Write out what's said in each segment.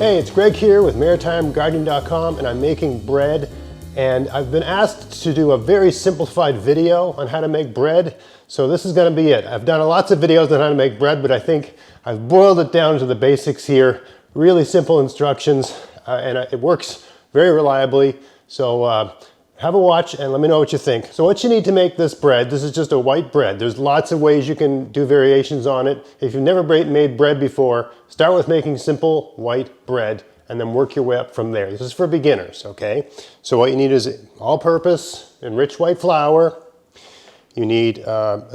Hey, it's Greg here with MaritimeGardening.com, and I'm making bread. And I've been asked to do a very simplified video on how to make bread. So this is going to be it. I've done lots of videos on how to make bread, but I think I've boiled it down to the basics here. Really simple instructions, and it works very reliably. So have a watch and let me know what you think. So what you need to make this bread, this is just a white bread. There's lots of ways you can do variations on it. If you've never made bread before, start with making simple white bread and then work your way up from there. This is for beginners, okay? So what you need is all-purpose enriched white flour. You need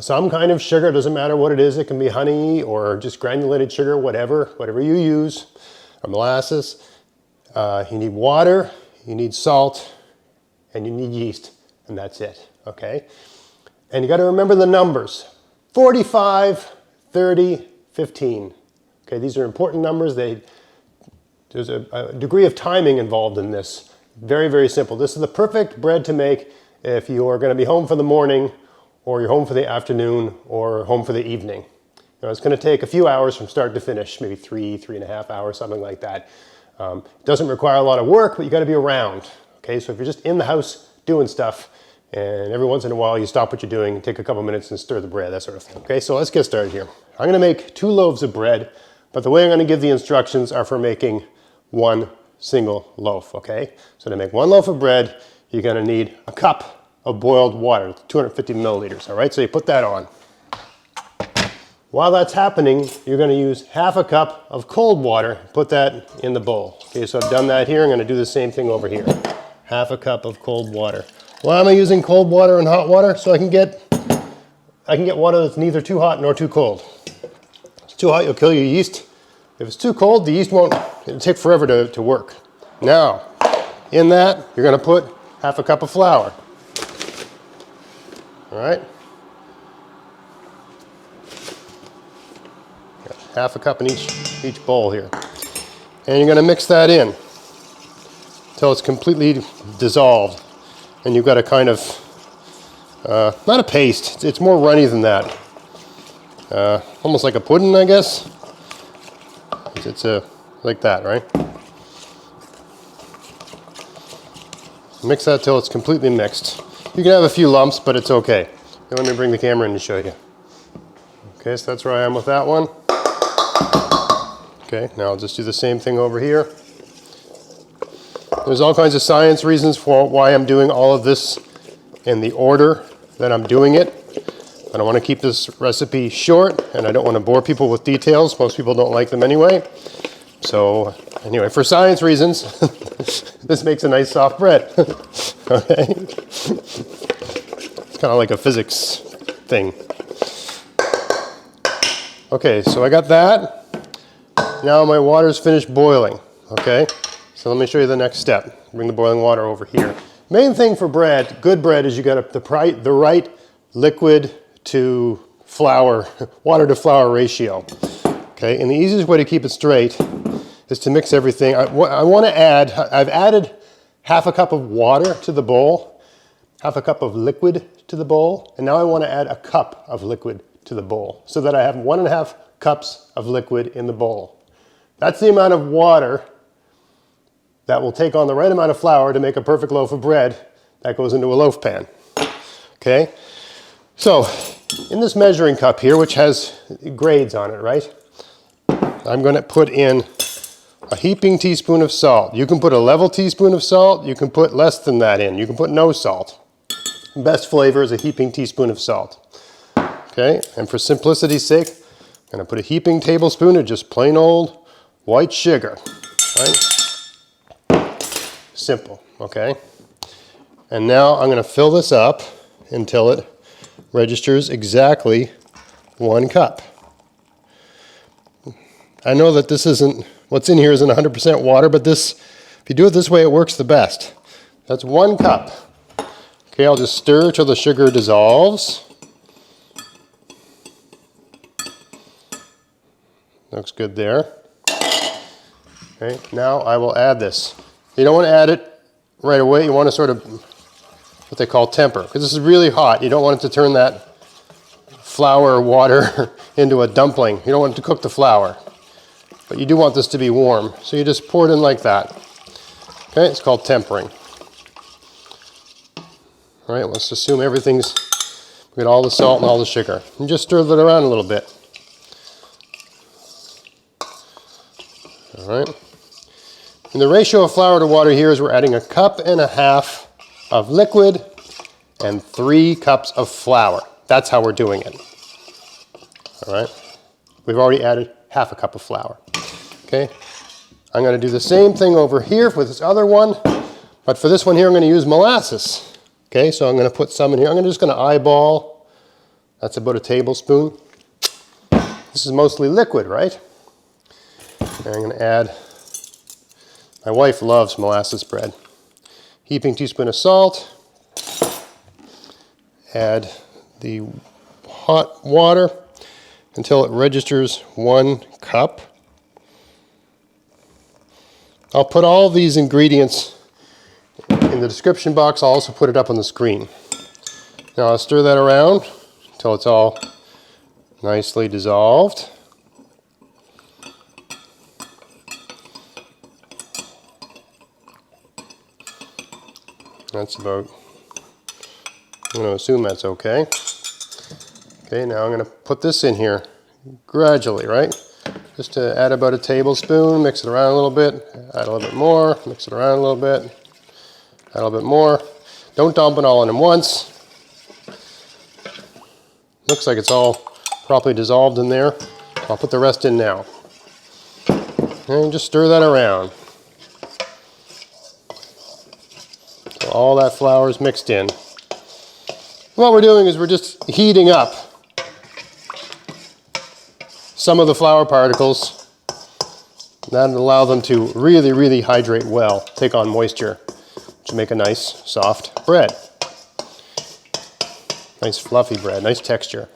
some kind of sugar, doesn't matter what it is. It can be honey or just granulated sugar, whatever you use, or molasses. You need water, you need salt, and you need yeast, and that's it, okay? And you got to remember the numbers: 45, 30, 15. Okay, these are important numbers. There's a degree of timing involved in this. Very, very simple. This is the perfect bread to make if you are going to be home for the morning, or you're home for the afternoon, or home for the evening. You know, it's going to take a few hours from start to finish, maybe 3.5 hours, something like that. It doesn't require a lot of work, but you got to be around. Okay, so if you're just in the house doing stuff, and every once in a while you stop what you're doing, take a couple minutes and stir the bread, that sort of thing. Okay, so let's get started here. I'm going to make 2 loaves of bread, but the way I'm going to give the instructions are for making 1 single loaf, okay? So to make 1 loaf of bread, you're going to need a cup of boiled water, 250 milliliters, all right? So you put that on. While that's happening, you're going to use half a cup of cold water, put that in the bowl. Okay, so I've done that here. I'm going to do the same thing over here. Half a cup of cold water. Why am I using cold water and hot water? So I can get water that's neither too hot nor too cold. If it's too hot, you'll kill your yeast. If it's too cold, the yeast it'll take forever to work. Now, in that, you're going to put half a cup of flour. All right? Half a cup in each bowl here. And you're going to mix that in until it's completely dissolved. And you've got a kind of, not a paste, it's more runny than that. Almost like a pudding, I guess. It's like that, right? Mix that till it's completely mixed. You can have a few lumps, but it's okay. Now let me bring the camera in and show you. Okay, so that's where I am with that one. Okay, now I'll just do the same thing over here. There's all kinds of science reasons for why I'm doing all of this in the order that I'm doing it. I don't want to keep this recipe short, and I don't want to bore people with details. Most people don't like them anyway. So anyway, for science reasons, this makes a nice soft bread. Okay? It's kind of like a physics thing. Okay, so I got that. Now my water's finished boiling, okay? So let me show you the next step. Bring the boiling water over here. Main thing for bread, good bread, is you got the right liquid to flour, water to flour ratio. Okay, and the easiest way to keep it straight is to mix everything. I want to add, I've added half a cup of water to the bowl, half a cup of liquid to the bowl, and now I want to add a cup of liquid to the bowl so that I have 1.5 cups of liquid in the bowl. That's the amount of water that will take on the right amount of flour to make a perfect loaf of bread that goes into a loaf pan. Okay? So, in this measuring cup here, which has grades on it, right? I'm going to put in a heaping teaspoon of salt. You can put a level teaspoon of salt. You can put less than that in. You can put no salt. Best flavor is a heaping teaspoon of salt. Okay? And for simplicity's sake, I'm going to put a heaping tablespoon of just plain old white sugar. Right? Simple, okay? And now I'm going to fill this up until it registers exactly 1 cup. I know that this isn't, what's in here isn't 100% water, but this, if you do it this way, it works the best. That's 1 cup. Okay, I'll just stir till the sugar dissolves. Looks good there. Okay, now I will add this. You don't want to add it right away. You want to sort of, what they call temper, because this is really hot. You don't want it to turn that flour or water into a dumpling. You don't want it to cook the flour. but you do want this to be warm. So you just pour it in like that. Okay, it's called tempering. All right, let's assume everything's, we got all the salt and all the sugar. And just stir it around a little bit. All right. And the ratio of flour to water here is we're adding 1.5 cups of liquid and 3 cups of flour. That's how we're doing it. All right. We've already added 1/2 cup of flour. Okay. I'm going to do the same thing over here with this other one, but for this one here I'm going to use molasses. Okay, so I'm going to put some in here. I'm just going to eyeball. That's about a tablespoon. This is mostly liquid, right? And I'm going to add, my wife loves molasses bread. Heaping teaspoon of salt. Add the hot water until it registers 1 cup. I'll put all these ingredients in the description box. I'll also put it up on the screen. Now I'll stir that around until it's all nicely dissolved. That's about, I'm going to assume that's okay. Okay, now I'm going to put this in here gradually, right? Just to add about a tablespoon, mix it around a little bit, add a little bit more, mix it around a little bit, add a little bit more. Don't dump it all in once. Looks like it's all properly dissolved in there. I'll put the rest in now. And just stir that around. So all that flour is mixed in. What we're doing is we're just heating up some of the flour particles. That'll allow them to really, really hydrate well, take on moisture to make a nice, soft bread. Nice fluffy bread, nice texture.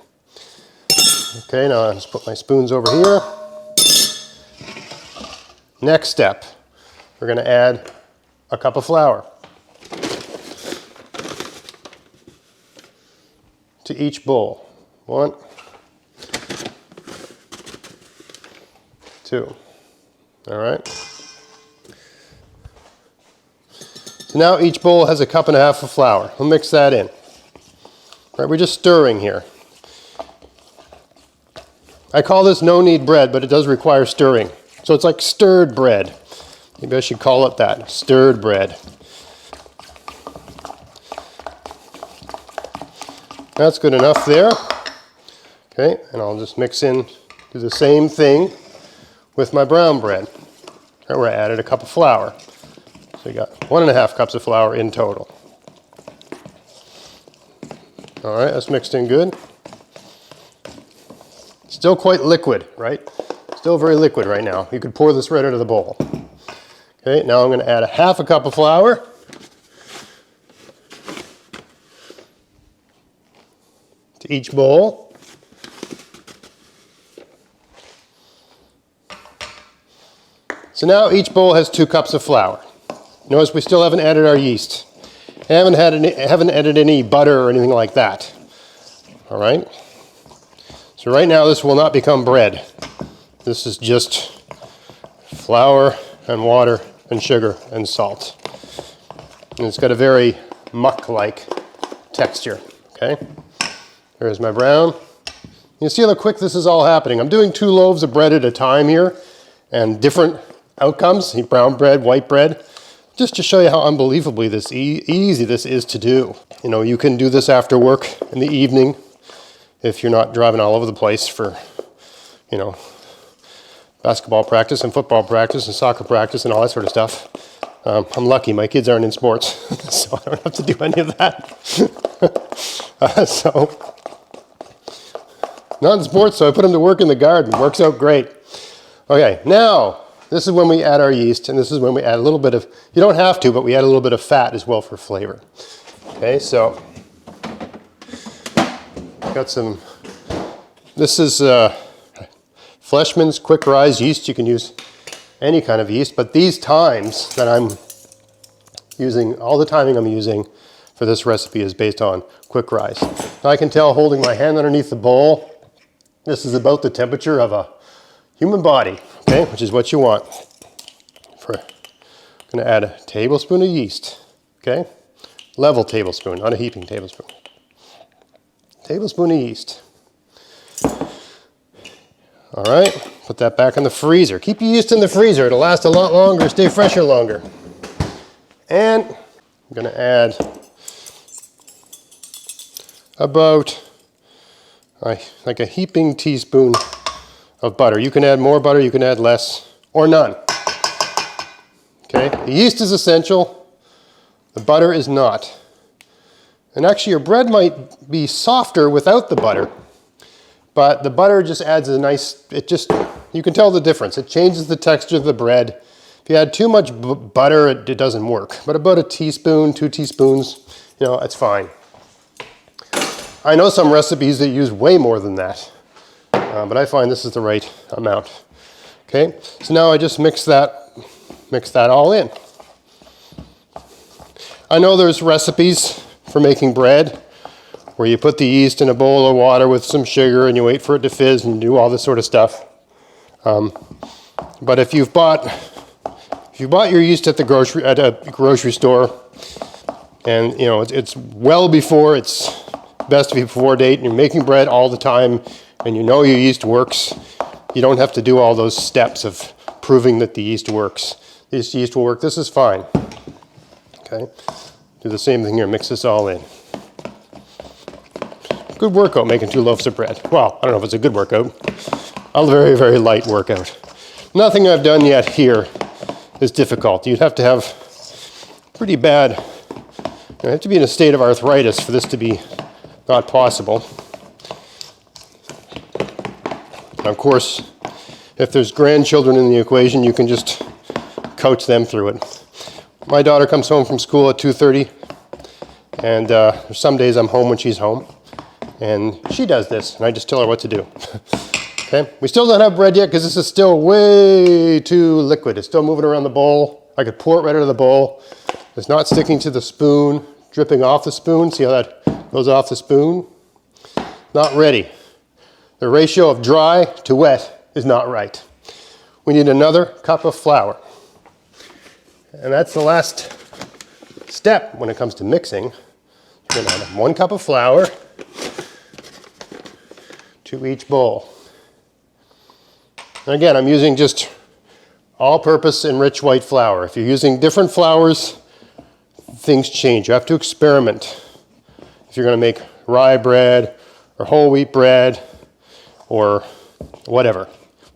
Okay, now I'll just put my spoons over here. Next step, we're going to add 1 cup of flour to each bowl. 1, 2. All right. So now each bowl has 1.5 cups of flour. We'll mix that in. All right, we're just stirring here. I call this no-knead bread, but it does require stirring. So it's like stirred bread. Maybe I should call it that, stirred bread. That's good enough there. Okay, and I'll just mix in, do the same thing with my brown bread. Right, where I added 1 cup of flour. So you got 1.5 cups of flour in total. All right, that's mixed in good. Still quite liquid, right? Still very liquid right now. You could pour this right into the bowl. Okay, now I'm going to add 1/2 cup of flour. To each bowl. So now each bowl has 2 cups of flour. Notice we still haven't added our yeast. Haven't added any butter or anything like that. All right. So right now this will not become bread. This is just flour and water and sugar and salt. And it's got a very muck-like texture. Okay. There's my brown. You see how quick this is all happening. I'm doing 2 loaves of bread at a time here and different outcomes, brown bread, white bread, just to show you how unbelievably easy this is to do. You know, you can do this after work in the evening if you're not driving all over the place for, you know, basketball practice and football practice and soccer practice and all that sort of stuff. I'm lucky my kids aren't in sports, so I don't have to do any of that. Not in sports, so I put them to work in the garden. Works out great. Okay, now, this is when we add our yeast, and this is when we add a little bit of, you don't have to, but we add a little bit of fat as well for flavor. Okay, so, got some, this is Fleshman's Quick Rise yeast. You can use any kind of yeast, but these times that I'm using, all the timing I'm using for this recipe is based on Quick Rise. Now I can tell holding my hand underneath the bowl, this is about the temperature of a human body. okay, which is what you want. I'm gonna add a tablespoon of yeast, okay? Level tablespoon, not a heaping tablespoon. Tablespoon of yeast. All right, put that back in the freezer. Keep your yeast in the freezer. It'll last a lot longer, stay fresher longer. And I'm gonna add about like a heaping teaspoon of butter. You can add more butter, you can add less, or none. Okay, the yeast is essential, the butter is not. And actually your bread might be softer without the butter, but the butter just adds a nice, you can tell the difference. It changes the texture of the bread. If you add too much butter, it doesn't work. But about a teaspoon, 2 teaspoons, you know, it's fine. I know some recipes that use way more than that, but I find this is the right amount. Okay, so now I just mix that all in. I know there's recipes for making bread where you put the yeast in a bowl of water with some sugar and you wait for it to fizz and do all this sort of stuff. But if you've bought your yeast at a grocery store, and you know it's well before its best before date, and you're making bread all the time, and you know your yeast works, you don't have to do all those steps of proving that the yeast works. This yeast will work. This is fine. Okay, do the same thing here. Mix this all in. Good workout making 2 loaves of bread. Well, I don't know if it's a good workout. A very, very light workout. Nothing I've done yet here is difficult. You'd have to have pretty bad, you have to be in a state of arthritis for this to be not possible. And of course, if there's grandchildren in the equation, you can just coach them through it. My daughter comes home from school at 2:30, and there's some days I'm home when she's home, and she does this, and I just tell her what to do. Okay, we still don't have bread yet because this is still way too liquid. It's still moving around the bowl. I could pour it right out of the bowl. It's not sticking to the spoon, dripping off the spoon. See how that goes off the spoon? Not ready. The ratio of dry to wet is not right. We need another cup of flour. And that's the last step when it comes to mixing. You're going to add 1 cup of flour to each bowl. And again, I'm using just all-purpose enriched white flour. If you're using different flours, things change. You have to experiment. If you're going to make rye bread or whole wheat bread or whatever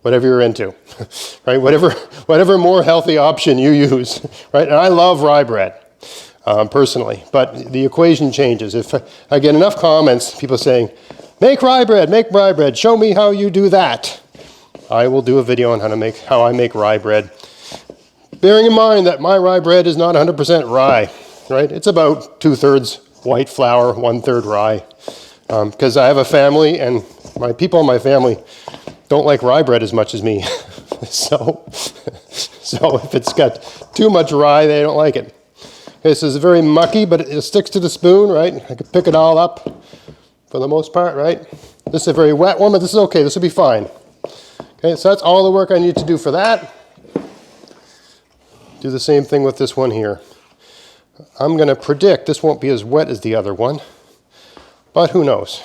you're into, right? Whatever more healthy option you use, right? And I love rye bread, personally, but the equation changes. If I get enough comments, people saying, make rye bread, show me how you do that. I will do a video on how I make rye bread, bearing in mind that my rye bread is not 100% rye, right? It's about 2/3 white flour, 1/3 rye, because I have a family, and people in my family don't like rye bread as much as me. so if it's got too much rye, they don't like it. Okay, so it's very mucky, but it sticks to the spoon, right? I can pick it all up for the most part, right? This is a very wet one, but this is okay. This will be fine. Okay, so that's all the work I need to do for that. Do the same thing with this one here. I'm going to predict this won't be as wet as the other one, but who knows?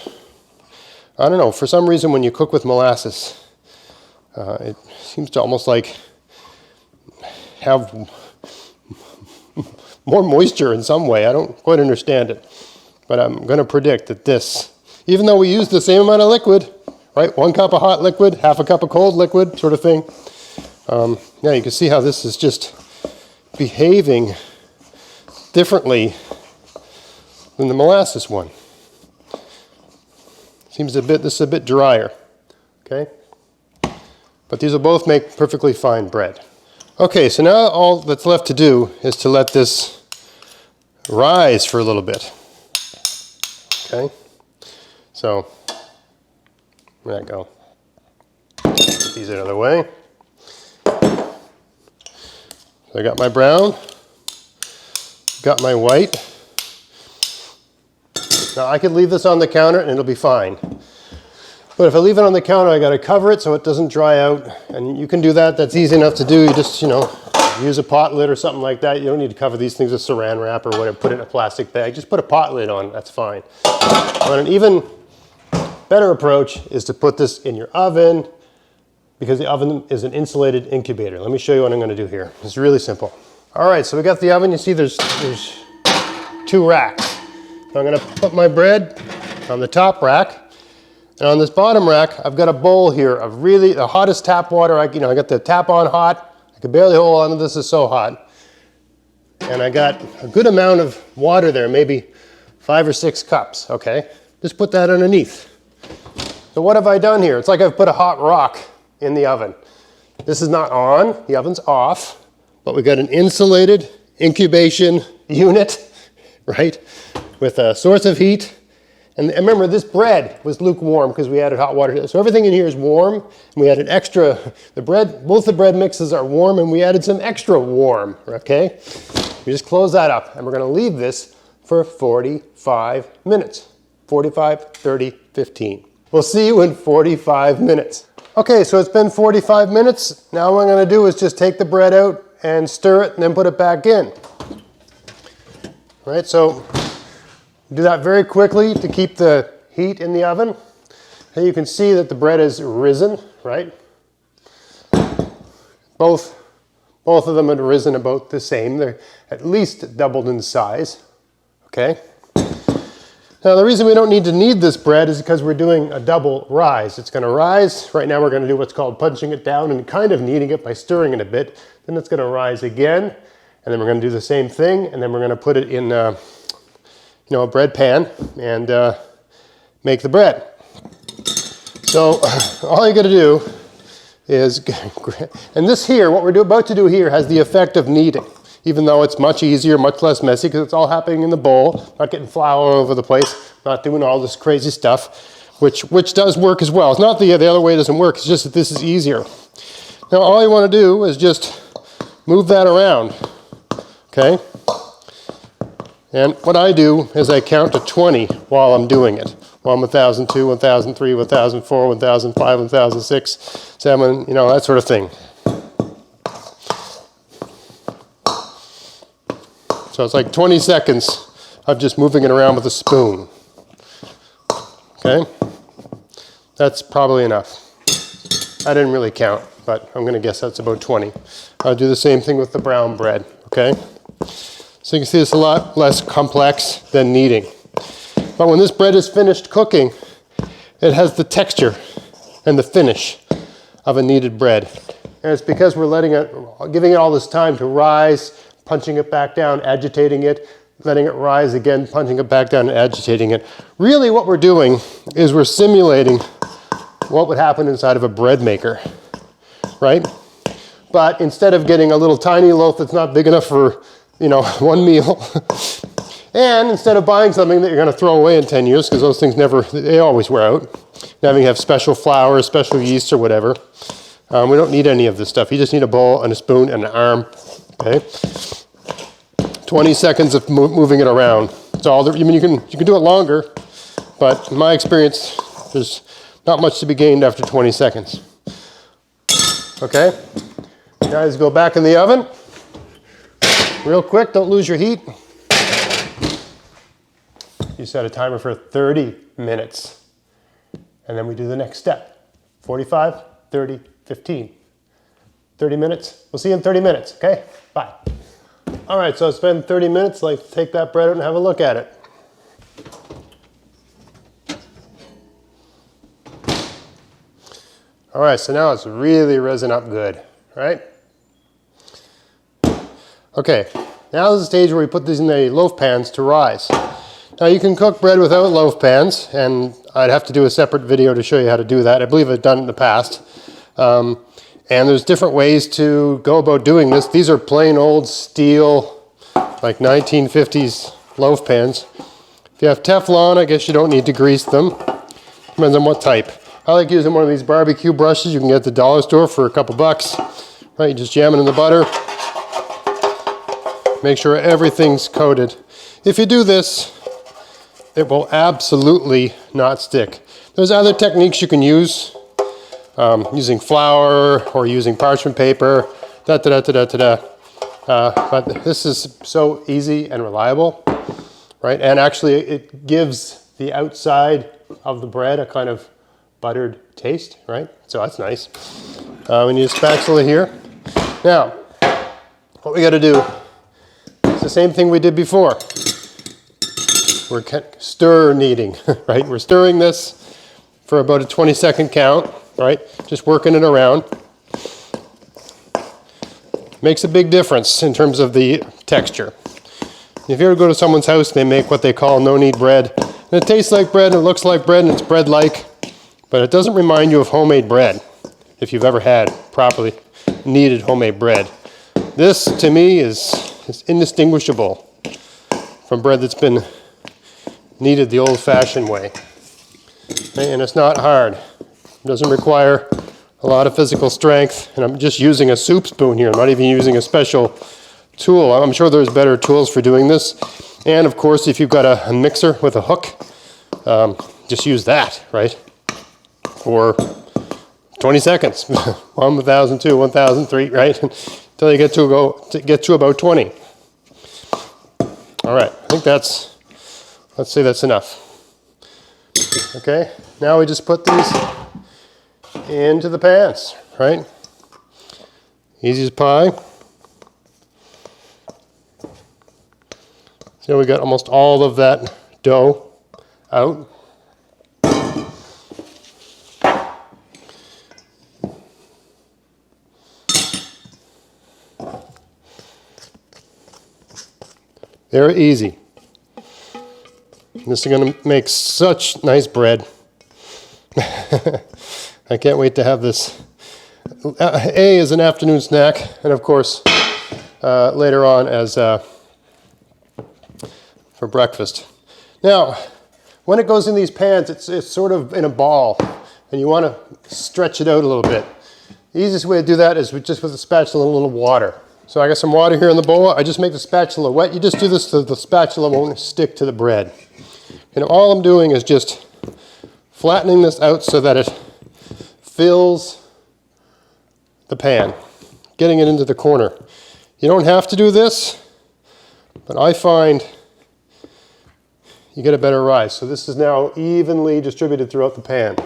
I don't know. For some reason, when you cook with molasses, it seems to almost like have more moisture in some way. I don't quite understand it, but I'm going to predict that this, even though we use the same amount of liquid, right? 1 cup of hot liquid, half a cup of cold liquid, sort of thing. Yeah, you can see how this is just behaving differently than the molasses one. Seems this is a bit drier, okay? But these will both make perfectly fine bread. Okay, so now all that's left to do is to let this rise for a little bit, okay? So, there you go. Get these out of the way. So I got my brown, got my white. Now I could leave this on the counter and it'll be fine. But if I leave it on the counter, I gotta cover it so it doesn't dry out. And you can do that, that's easy enough to do. You just, you know, use a pot lid or something like that. You don't need to cover these things with saran wrap or whatever, put it in a plastic bag. Just put a pot lid on it, that's fine. But an even better approach is to put this in your oven, because the oven is an insulated incubator. Let me show you what I'm gonna do here. It's really simple. All right, so we got the oven. You see there's 2 racks. So I'm gonna put my bread on the top rack. And on this bottom rack, I've got a bowl here of really the hottest tap water. I got the tap on hot. I can barely hold on to this, is so hot. And I got a good amount of water there, maybe 5 or 6 cups, okay? Just put that underneath. So what have I done here? It's like I've put a hot rock in the oven. This is not on, the oven's off, but we've got an insulated incubation unit, right? With a source of heat. And remember, this bread was lukewarm because we added hot water. So everything in here is warm. And we added extra, both the bread mixes are warm, and we added some extra warm, okay? We just close that up, and we're gonna leave this for 45 minutes. 45, 30, 15. We'll see you in 45 minutes. Okay, so it's been 45 minutes. Now what I'm gonna do is just take the bread out and stir it and then put it back in. All right, so do that very quickly to keep the heat in the oven. And you can see that the bread has risen, right? Both of them have risen about the same. They're at least doubled in size, okay? Now the reason we don't need to knead this bread is because we're doing a double rise. It's gonna rise. Right now we're gonna do what's called punching it down and kind of kneading it by stirring it a bit. Then it's gonna rise again, and then we're gonna do the same thing, and then we're gonna put it in a bread pan and make the bread. So all you gotta do is, and this here, what we're about to do here has the effect of kneading, even though it's much easier, much less messy, because it's all happening in the bowl, not getting flour all over the place, not doing all this crazy stuff, which does work as well. It's not the other way doesn't work, it's just that this is easier. Now all you wanna do is just move that around, okay? And what I do is I count to 20 while I'm doing it. While I'm 1002, 1003, 1004, 1005, 1006, 7, that sort of thing. So it's like 20 seconds of just moving it around with a spoon. Okay? That's probably enough. I didn't really count, but I'm gonna guess that's about 20. I'll do the same thing with the brown bread, okay? So you can see it's a lot less complex than kneading. But when this bread is finished cooking, it has the texture and the finish of a kneaded bread. And it's because we're giving it all this time to rise, punching it back down, agitating it, letting it rise again, punching it back down and agitating it. Really what we're doing is we're simulating what would happen inside of a bread maker, right? But instead of getting a little tiny loaf that's not big enough for one meal. And instead of buying something that you're gonna throw away in 10 years, because those things they always wear out, having to have special flour, special yeast or whatever, we don't need any of this stuff. You just need a bowl and a spoon and an arm, okay? 20 seconds of moving it around. It's all, you can do it longer, but in my experience, there's not much to be gained after 20 seconds. Okay, guys, go back in the oven. Real quick, don't lose your heat. You set a timer for 30 minutes. And then we do the next step. 45, 30, 15. 30 minutes. We'll see you in 30 minutes, okay? Bye. All right, so it's been 30 minutes. Like, take that bread out and have a look at it. All right, so now it's really risen up good, right? Okay, now is the stage where we put these in the loaf pans to rise. Now you can cook bread without loaf pans, and I'd have to do a separate video to show you how to do that. I believe I've done it in the past. And there's different ways to go about doing this. These are plain old steel, like 1950s loaf pans. If you have Teflon, I guess you don't need to grease them. Depends on what type. I like using one of these barbecue brushes you can get at the dollar store for a couple bucks. Right, you just jam it in the butter. Make sure everything's coated. If you do this, it will absolutely not stick. There's other techniques you can use, using flour or using parchment paper, but this is so easy and reliable, right? And actually it gives the outside of the bread a kind of buttered taste, right? So that's nice. We need a spatula here. Now, what we got to do is the same thing we did before. We're stir kneading, right? We're stirring this for about a 20-second count, right? Just working it around. Makes a big difference in terms of the texture. If you ever go to someone's house, they make what they call no-knead bread. And it tastes like bread, and it looks like bread, and it's bread-like, but it doesn't remind you of homemade bread, if you've ever had properly kneaded homemade bread. This, to me, is indistinguishable from bread that's been kneaded the old-fashioned way. Okay, and it's not hard. It doesn't require a lot of physical strength, and I'm just using a soup spoon here. I'm not even using a special tool. I'm sure there's better tools for doing this. And of course, if you've got a mixer with a hook, just use that, right? For 20 seconds. 1,002, 1,003, right? Until you get to about 20. All right, I think let's say that's enough. Okay, now we just put these into the pans, right? Easy as pie. So we got almost all of that dough out. Very easy. This is going to make such nice bread. I can't wait to have this. A, as an afternoon snack, and of course, later on as for breakfast. Now, when it goes in these pans, it's sort of in a ball, and you want to stretch it out a little bit. The easiest way to do that is just with a spatula and a little water. So I got some water here in the bowl. I just make the spatula wet. You just do this so the spatula won't stick to the bread. And all I'm doing is just flattening this out so that it fills the pan, getting it into the corner. You don't have to do this, but I find you get a better rise. So this is now evenly distributed throughout the pan.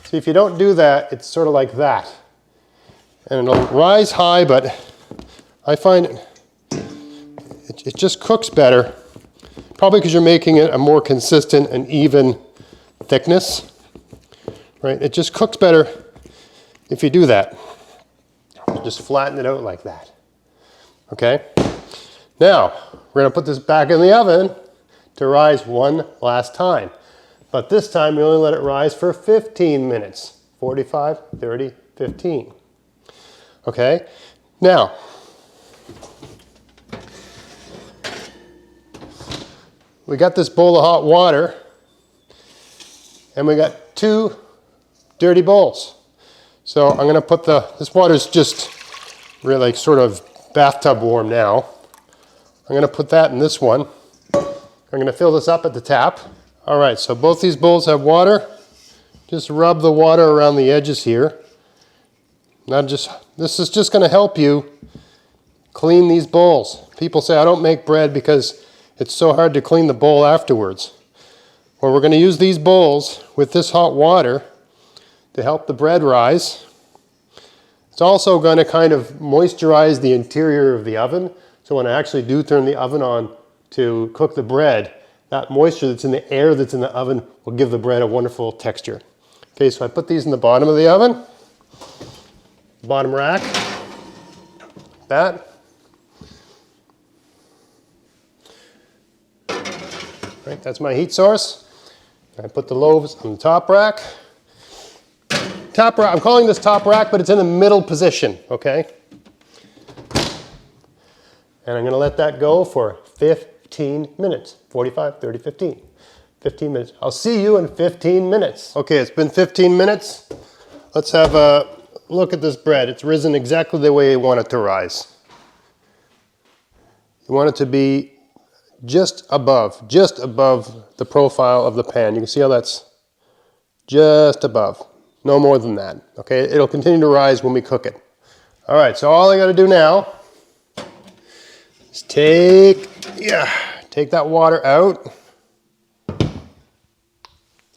See, if you don't do that, it's sort of like that. And it'll rise high, but I find it just cooks better, probably because you're making it a more consistent and even thickness, right? It just cooks better if you do that. Just flatten it out like that, okay? Now, we're gonna put this back in the oven to rise one last time. But this time, we only let it rise for 15 minutes. 45, 30, 15. Okay? Now, we got this bowl of hot water, and we got 2 dirty bowls. So I'm gonna put this water's just really like sort of bathtub warm now. I'm gonna put that in this one. I'm gonna fill this up at the tap. All right, so both these bowls have water. Just rub the water around the edges here. This is just gonna help you clean these bowls. People say, I don't make bread because it's so hard to clean the bowl afterwards. Well, we're gonna use these bowls with this hot water to help the bread rise. It's also gonna kind of moisturize the interior of the oven. So when I actually do turn the oven on to cook the bread, that moisture that's in the air that's in the oven will give the bread a wonderful texture. Okay, so I put these in the bottom of the oven, bottom rack, that. Right, that's my heat source. I put the loaves on the top rack. Top rack, I'm calling this top rack, but it's in the middle position, okay? And I'm gonna let that go for 15 minutes, 45, 30, 15. 15 minutes. I'll see you in 15 minutes. Okay, it's been 15 minutes. Let's have a look at this bread. It's risen exactly the way you want it to rise. You want it to be just above the profile of the pan. You can see how that's just above. No more than that, okay? It'll continue to rise when we cook it. All right, so all I gotta do now is take that water out.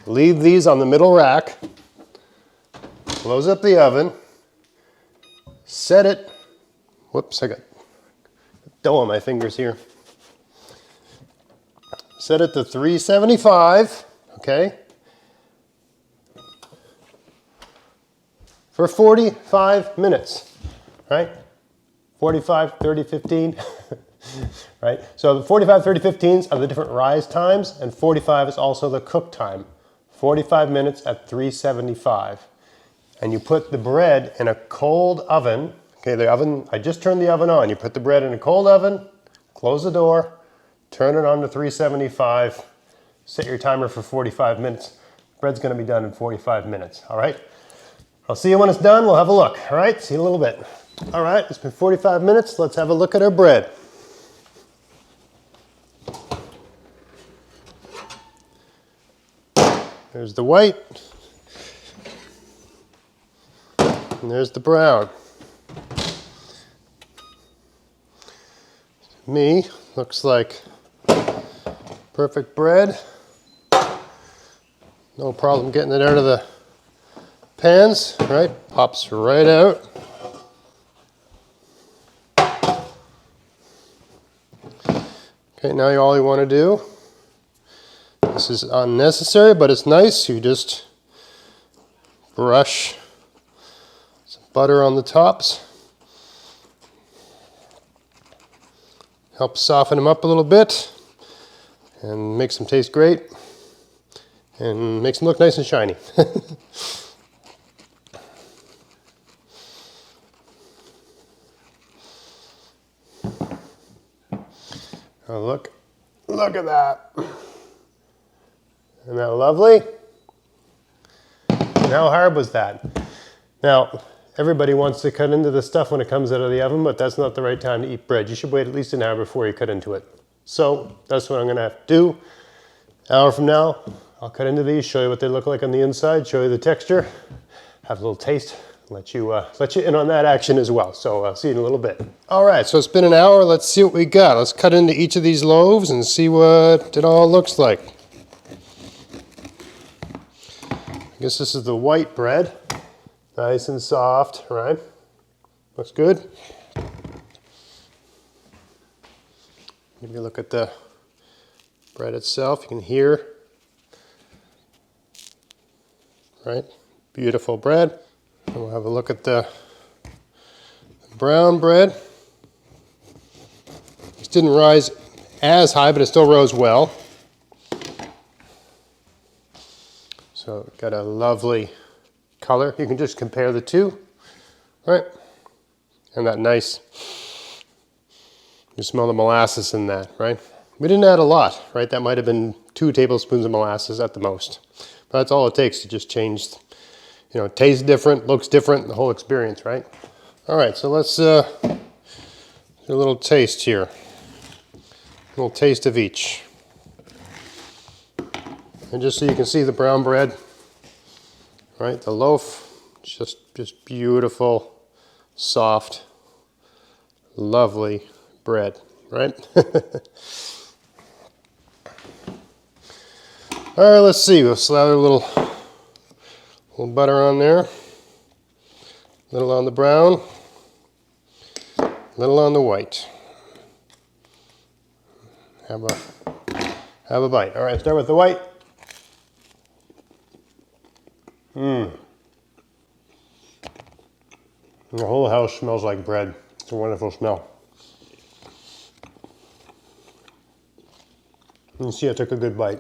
Leave these on the middle rack. Close up the oven. Set it. Whoops, I got dough on my fingers here. Set it to 375, okay? For 45 minutes, right? 45, 30, 15, right? So the 45, 30, 15s are the different rise times, and 45 is also the cook time. 45 minutes at 375. And you put the bread in a cold oven. Okay, the oven, I just turned the oven on. You put the bread in a cold oven, close the door, turn it on to 375, set your timer for 45 minutes. Bread's gonna be done in 45 minutes, all right? I'll see you when it's done, we'll have a look, all right? See you in a little bit. All right, it's been 45 minutes, let's have a look at our bread. There's the white, and there's the brown. To me, looks like perfect bread. No problem getting it out of the pans, right? Pops right out. Okay, now all you want to do, this is unnecessary, but it's nice. You just brush some butter on the tops. Helps soften them up a little bit and makes them taste great and makes them look nice and shiny. Oh, look at that. Isn't that lovely? And how hard was that? Now, everybody wants to cut into the stuff when it comes out of the oven, but that's not the right time to eat bread. You should wait at least an hour before you cut into it. So that's what I'm gonna have to do. An hour from now, I'll cut into these, show you what they look like on the inside, show you the texture, have a little taste, let you in on that action as well. So see you in a little bit. All right, so it's been an hour. Let's see what we got. Let's cut into each of these loaves and see what it all looks like. I guess this is the white bread. Nice and soft, right? Looks good. Give you a look at the bread itself. You can hear, right? Beautiful bread. And we'll have a look at the brown bread. This didn't rise as high, but it still rose well. So got a lovely color. You can just compare the two, right? And that nice, you smell the molasses in that, right? We didn't add a lot, right? That might have been 2 tablespoons of molasses at the most. But that's all it takes to just change, you know, tastes different, looks different, the whole experience, right? All right, so let's do a little taste here. A little taste of each. And just so you can see the brown bread, right? The loaf, just beautiful, soft, lovely bread, right? All right, let's see. We'll slather a little butter on there, a little on the brown, a little on the white. Have a bite. All right, start with the white. The whole house smells like bread. It's a wonderful smell. You see, I took a good bite.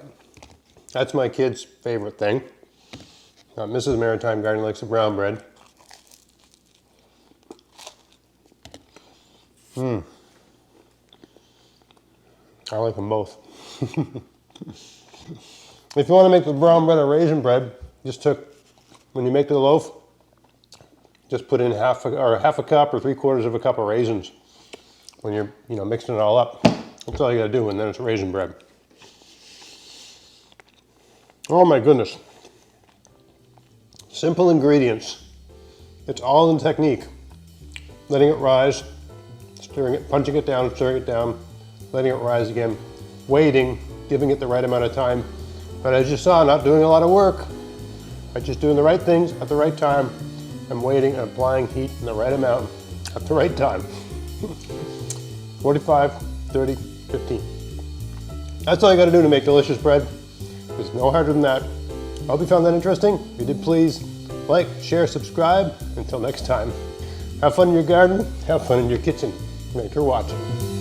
That's my kid's favorite thing. Mrs. Maritime Garden likes the brown bread. I like them both. If you want to make the brown bread a raisin bread, when you make the loaf, just put in half a cup or 3/4 of a cup of raisins when you're mixing it all up. That's all you gotta do, and then it's raisin bread. Oh my goodness. Simple ingredients. It's all in technique. Letting it rise, stirring it, punching it down, stirring it down, letting it rise again, waiting, giving it the right amount of time. But as you saw, not doing a lot of work, but just doing the right things at the right time and waiting and applying heat in the right amount at the right time. 45, 30, 15. That's all you gotta do to make delicious bread. It's no harder than that. I hope you found that interesting. If you did, please like, share, subscribe. Until next time, have fun in your garden, have fun in your kitchen. Thanks for watching.